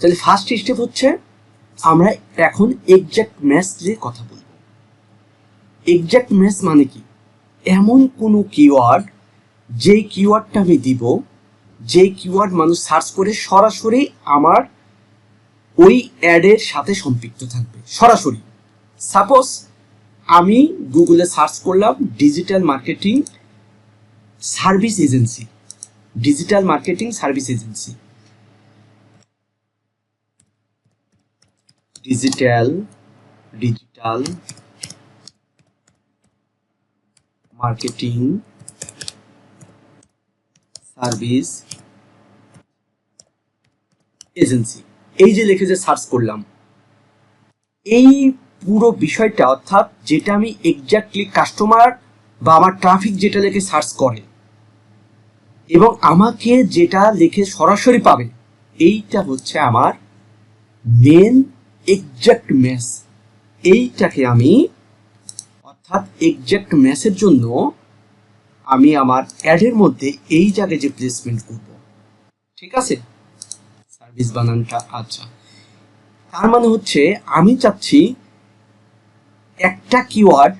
তাহলে first step হচ্ছে আমরা এখন এক্সাক্ট ম্যাচ নিয়ে কথা বলবো। এক্সাক্ট ম্যাচ মানে কি? এমন কোনো কিওয়ার্ড, যে কিওয়ার্ডটা আমি দিব, যে কিওয়ার্ড মানুষ সার্চ করে সরাসরি আমার ওই অ্যাডের সাথে সম্পৃক্ত থাকবে সরাসরি। সাপোজ আমি গুগলে সার্চ করলাম digital marketing service agency, digital marketing service agency, digital marketing service agency, এই যে লিখে যে সার্চ করলাম, এই পুরো বিষয়টা অর্থাৎ যেটা আমি এক্স্যাক্টলি কাস্টমার বা আমার ট্রাফিক যেটা লিখে সার্চ করে এবং আমাকে যেটা লিখে সরাসরি পাবে, এইটা হচ্ছে আমার মেন এক্সাক্ট ম্যাচ। এইটাকে আমি অর্থাৎ এক্সাক্ট ম্যাচের জন্য আমি আমার অ্যাডের মধ্যে এই জায়গায় যে প্লেসমেন্ট করব, ঠিক আছে? সার্ভিস বানানটা আচ্ছা, তার মানে হচ্ছে আমি চাচ্ছি একটা কিওয়ার্ড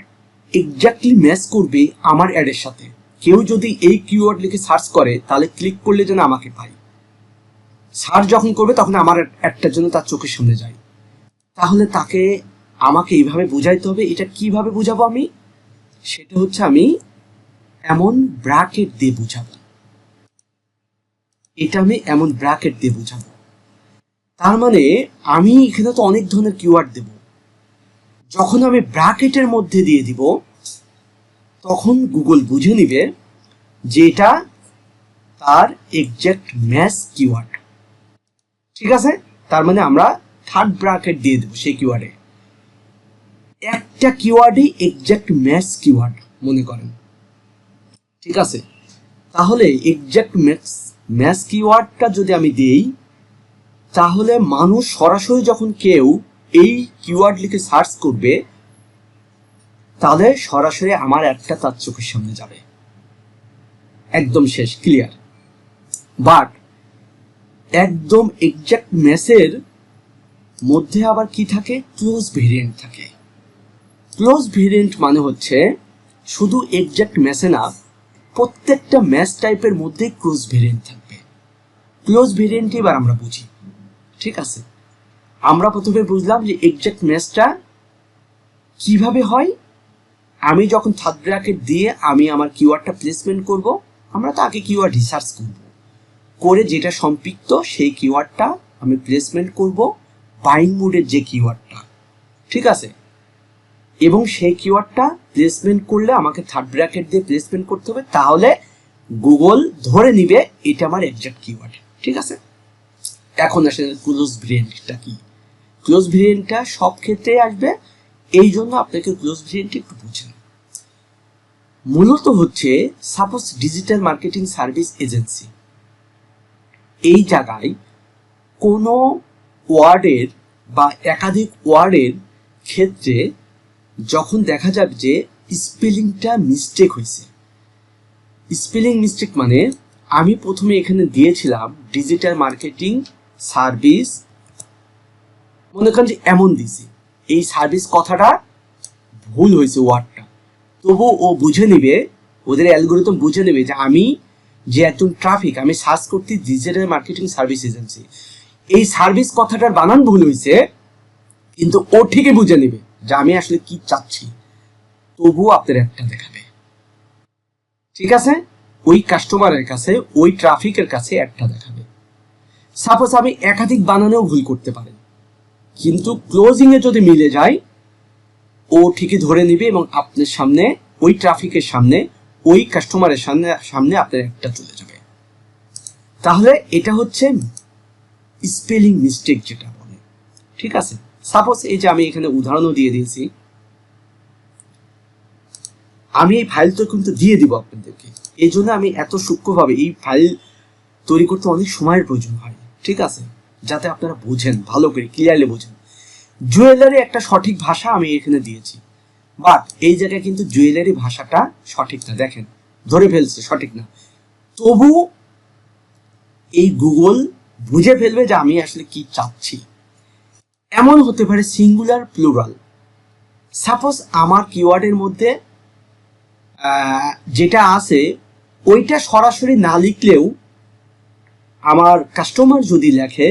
এক্স্যাক্টলি ম্যাচ করবে আমার অ্যাডের সাথে। কেউ যদি এই কিওয়ার্ড লিখে সার্চ করে তাহলে ক্লিক করলে যেন আমাকে পাই, সার্চ যখন করবে তখন আমার অ্যাডটার জন্য তার চোখের সামনে যায়। তাহলে তাকে আমাকে এইভাবে বোঝাইতে হবে। এটা কিভাবে বুঝাবো আমি? সেটা হচ্ছে আমি এমন ব্র্যাকেট দিয়ে বুঝাবো, এটা আমি এমন ব্র্যাকেট দিয়ে বুঝাবো। তার মানে আমি এখানে তো অনেক ধরনের কিওয়ার্ড দেব, যখন আমি ব্র্যাকেটের মধ্যে দিয়ে দিব তখন গুগল বুঝে নিবে যে এটা তার এক্সাক্ট ম্যাচ কিওয়ার্ড, ঠিক আছে? তার মানে আমরা থার্ড ব্র্যাকেট দিয়ে দেবো সেই কিওয়ার্ডে। একটা কিওয়ার্ডই এক্সাক্ট ম্যাচ কিওয়ার্ড মনে করেন, ঠিক আছে? তাহলে এক্সাক্ট ম্যাচ কিওয়ার্ডটা যদি আমি দিই, তাহলে মানুষ সরাসরি যখন কেউ এই কিওয়ার্ড লিখে সার্চ করবে তাহলে সরাসরি আমার একটা তার চোখের সামনে যাবে, একদম শেষ, ক্লিয়ার। বাট একদম এক্সাক্ট ম্যাচের মধ্যে আবার কি থাকে? ক্লোজ ভেরিয়েন্ট থাকে। ক্লোজ ভেরিয়েন্ট মানে হচ্ছে শুধু এক্সাক্ট ম্যাচে না, প্রত্যেকটা ম্যাচ টাইপের মধ্যে ক্লোজ ভেরিয়েন্ট থাকবে। ক্লোজ ভেরিয়েন্ট এবার আমরা বুঝি, ঠিক আছে? আমরা প্রথমে বুঝলাম যে এক্সাক্ট ম্যাচটা কিভাবে হয়। আমি যখন থার্ড ব্র্যাকেট দিয়ে আমি আমার কিওয়ার্ডটা প্লেসমেন্ট করব, আমরা তো আগে কিওয়ার্ড রিসার্চ করব, করে যেটা সম্পৃক্ত সেই কিওয়ার্ডটা আমি প্লেসমেন্ট করব, বাইং মোডের যে কিওয়ার্ডটা, ঠিক আছে? এবং সেই কিওয়ার্ডটা প্লেসমেন্ট করলে আমাকে থার্ড ব্র্যাকেট দিয়ে প্লেসমেন্ট করতে হবে, তাহলে গুগল ধরে নিবে এটা আমার এক্সাক্ট কিওয়ার্ড, ঠিক আছে? এখন আসে ক্লোজ ভেরিয়েন্টটা কি। ক্লোজ ভেরিয়েন্টটা সব ক্ষেত্রে আসবে, এই জন্য আপনাকে ক্লোজ ভেরিয়েন্ট একটু বুঝেন। মূলত হচ্ছে suppose digital marketing service agency, এই জায়গায় কোনো ওয়ার্ডের বা একাধিক ওয়ার্ডের ক্ষেত্রে যখন দেখা যাবে যে স্পেলিংটা মিস্টেক হয়েছে, স্পেলিং মিস্টেক মানে আমি প্রথমে এখানে দিয়েছিলাম ডিজিটাল মার্কেটিং সার্ভিস, মনে করেন যে এমন দিছি, এই সার্ভিস কথাটা ভুল হয়েছে ওয়ার্ডটা, তবু ও বুঝে নেবে, ওদের অ্যালগোরিদম বুঝে নেবে যে আমি যে একজন ট্রাফিক, আমি সার্চ করতে ডিজিটাল মার্কেটিং সার্ভিস এজেন্সি, এই সার্ভিস কথাটার বানান ভুল হয়েছে, কিন্তু ও ঠিকই বুঝে নেবে যে আমি আসলে কি চাচ্ছি, তবুও আপনার একটা দেখাবে, ঠিক আছে? ওই কাস্টমারের কাছে, ওই ট্রাফিকের কাছে একটা দেখাবে। সাপোজ আমি একাধিক বানানেও ভুল করতে পারি, কিন্তু ক্লোজিং এ যদি মিলে যায় ও ঠিকই ধরে নিবে এবং আপনার সামনে, ওই ট্রাফিকের সামনে, ওই কাস্টমারের সামনে আপনার একটা চলে যাবে। তাহলে এটা হচ্ছে স্পেলিং মিস্টেক যেটা বলে, ঠিক আছে? সাপোজ এই যে আমি এখানে উদাহরণও দিয়ে দিয়েছি, আমি এই ফাইল তো কিন্তু দিয়ে দিব আপনাদেরকে, এই জন্য আমি এত সূক্ষ্মভাবে এই ফাইল তৈরি করতে অনেক সময়ের প্রয়োজন হয়, ঠিক আছে? যাতে আপনারা বোঝেন, ভালো করে ক্লিয়ারলি বোঝেন। জুয়েলারি একটা সঠিক ভাষা আমি এখানে দিয়েছি, বাট এই জায়গায় কিন্তু জুয়েলারি ভাষাটা সঠিক না, দেখেন ধরে ফেলছে সঠিক না, তবু এই গুগল বুঝে ফেলবে যে আমি আসলে কি চাচ্ছি। এমন হতে পারে সিঙ্গুলার, প্লুরাল। সাপোজ আমার কিওয়ার্ডের মধ্যে যেটা আছে ওইটা সরাসরি না লিখলেও আমার কাস্টমার যদি লেখে,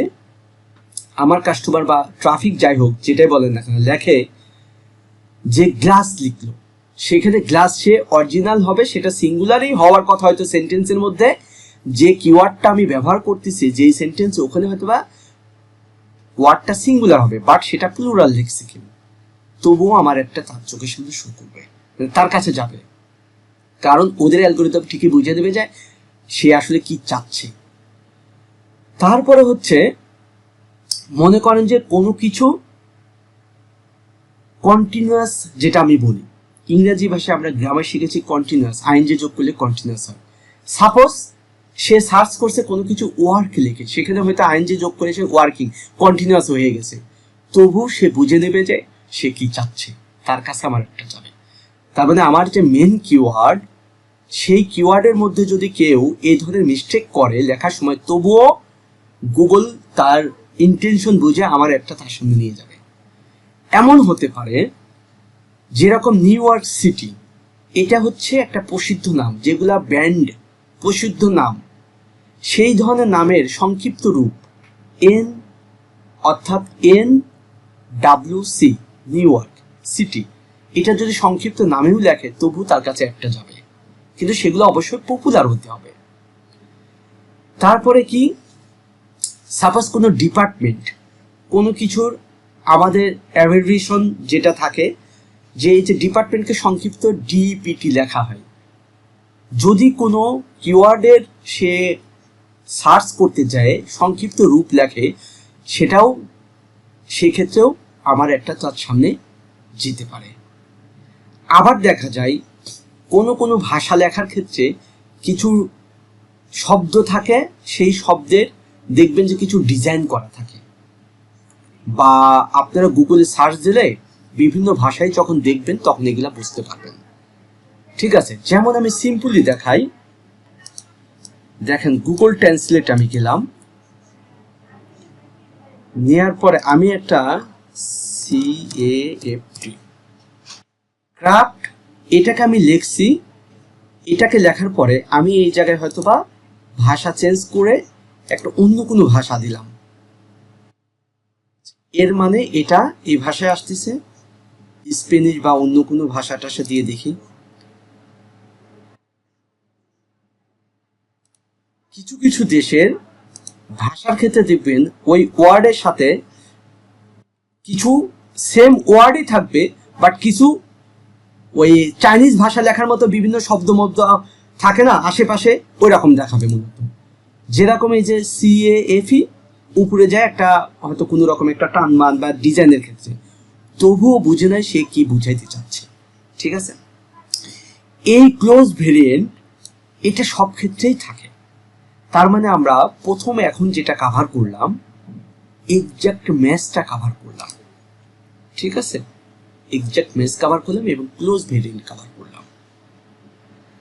আমার কাস্টমার বা ট্রাফিক যাই হোক যেটাই বলেন না কেন, লেখে যে গ্লাস লিখলো, সেখানে গ্লাস সে অরিজিনাল হবে, সেটা সিঙ্গুলারই হওয়ার কথা হয়তো সেন্টেন্সের মধ্যে, যে কিওয়ার্ডটা আমি ব্যবহার করতেছি যেই সেন্টেন্স, ওখানে হয়তো বা ওয়ার্ডটা সিঙ্গুলার হবে, বাট সেটা প্লুরাল লিখছে কিনা, তবুও আমার একটা তার চোখের সামনে শো করবে, তার কাছে যাবে, কারণ ওদের অ্যালগরিদম ঠিকই বুঝে দেবে যে সে আসলে কি চাচ্ছে। তারপরে হচ্ছে মনে করেন যে কোনো কিছু কন্টিনিউয়াস, যেটা আমি বলি ইংরেজি ভাষায় আমরা গ্রামার শিখেছি কন্টিনিউয়াস, আইএনজি যোগ করলে কন্টিনিউয়াস হয়। সাপোজ সে সার্চ করছে কোনো কিছু ওয়ার্ক লিখে, সেখানে হয়তো আইএনজি যোগ করে সে ওয়ার্কিং কন্টিনিউয়াস হয়ে গেছে, তবু সে বুঝে নেবে যে সে কি চাচ্ছে, তার কাছে আমার একটা যাবে। তার মানে আমার যে মেন কিওয়ার্ড, সেই কিওয়ার্ডের মধ্যে যদি কেউ এই ধরনের মিস্টেক করে লেখার সময়, তবুও গুগল তার ইন্টেনশন বুঝে আমার একটা তার সামনে নিয়ে যাবে। এমন হতে পারে যেরকম নিউ ইয়র্ক সিটি, এটা হচ্ছে একটা প্রসিদ্ধ নাম, যেগুলা ব্র্যান্ড প্রসিদ্ধ নাম, সেই ধরনের নামের সংক্ষিপ্ত রূপ এন, অর্থাৎ NWC, নিউ ইয়র্ক সিটি, এটা যদি সংক্ষিপ্ত নামেও লেখে তবু তার কাছে একটা যাবে, কিন্তু সেগুলো অবশ্যই পপুলার হতে হবে। তারপরে কি, সাপোজ কোনো ডিপার্টমেন্ট, কোনো কিছুর আমাদের অ্যাভেরিয়েশন যেটা থাকে, যে এই যে ডিপার্টমেন্টকে সংক্ষিপ্ত ডিপিটি লেখা হয়, যদি কোনো কিওয়ার্ডের সে সার্চ করতে যায় সংক্ষিপ্ত রূপ লেখে, সেটাও সেক্ষেত্রেও আমার একটা তার সামনে যেতে পারে। আবার দেখা যায় কোনো কোনো ভাষা লেখার ক্ষেত্রে কিছু শব্দ থাকে, সেই শব্দের দেখবেন যে কিছু ডিজাইন করা থাকে, বা আপনারা গুগলে সার্চ দিলে বিভিন্ন ভাষায় যখন দেখবেন তখন এগুলা বুঝতে পারবেন। ঠিক আছে, যেমন আমি সিম্পলি দেখাই, দেখেন গুগল ট্রান্সলেট আমি গেলাম, নেওয়ার পরে আমি একটা CAFT ক্রাফট, এটাকে আমি লিখছি, এটাকে লেখার পরে আমি এই জায়গায় হয়তোবা ভাষা চেঞ্জ করে একটা অন্য কোনো ভাষা দিলাম, এর মানে এটা এই ভাষায় আসতেছে, স্পেনিশ বা অন্য কোনো ভাষাটা সে দিয়ে দেখি। কিছু কিছু দেশের ভাষার ক্ষেত্রে দেখবেন ওই ওয়ার্ডের সাথে কিছু সেম ওয়ার্ডই থাকবে, বাট কিছু ওই চাইনিজ ভাষা লেখার মতো বিভিন্ন শব্দ মধ্য থাকে না আশেপাশে, ওই রকম দেখাবে মূলত। যেরকম এই যে CAFE উপরে যায় একটা হয়তো কোনো রকম একটা টানমান বা ডিজাইনের ক্ষেত্রে, তবুও বুঝে নেয় সে কি বুঝাইতে চাচ্ছে। ঠিক আছে, এই ক্লোজ ভেরিয়েন্ট এটা সব ক্ষেত্রেই থাকে। তার মানে আমরা প্রথমে এখন যেটা কাভার করলাম, এক্সাক্ট ম্যাচটা কাভার করলাম। ঠিক আছে, এক্সাক্ট ম্যাচ কাভার করলাম এবং ক্লোজ ভেরিয়েন্ট কাভার